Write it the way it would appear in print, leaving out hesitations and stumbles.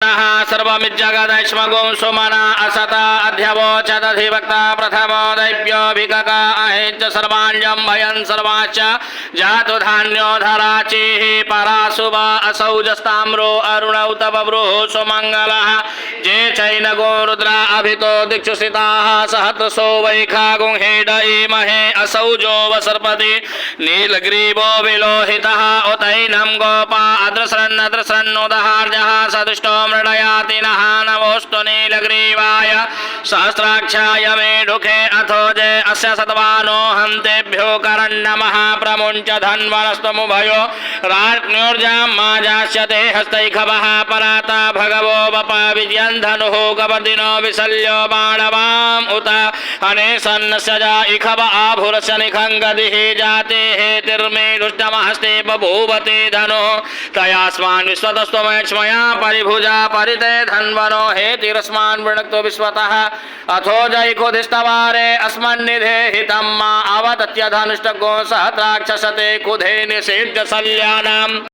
सर्वमिज्जगदैष्मगुं सुमना असता अध्यवोचदधिवक्ता प्रथमो दैव्योऽभिगका अहेञ्च सर्वाण्यं भयन् सर्वाश्च जातु धान्यो धराचिः पराशुभ असौजस्ताम्रो अरुणौ तव ब्रूः सुमङ्गलः जे चैनगो रुद्रा अभितो दिक्षुषिताः सहस्रसो वैखागुं हेडयेमहे असौजो वसर्पति नीलग्रीवो विलोहितः उतैनं गोपा अद्रसरन्नद्रसरन्नुदहार्जः सदुष्टो मृडयाति नः नमोऽस्तु नीलग्रीवाय सहस्राक्षाय मे ढुखे अथो जे अस्य सत्वानो हन्तेभ्यो करन्नमः प्रमुञ्च धन्वनस्तमुभयो राज्ञोर्जां मा जास्यते हस्तैखवः पराता भगवो वप विजयन् धनुः गवर्दिनो विशल्यो बाणवाम् उत अने सन्नस्य जा इखव आभुरस्य निखङ्गदिः जाते हेतिर्मे दुष्टमहस्ते बभूवते धनुः तयास्मान् विश्वतस्त्वमयक्ष्मया परिभुजा परिते धन्वनो हेतिरस्मान् वृणक्तो विश्वतः अथो जैकोधिस्तवारे अस्मन्निधे हितं मा अवदत्य धनुष्टगो सहस्राक्षसते कुधे निषेध्य शल्यानाम्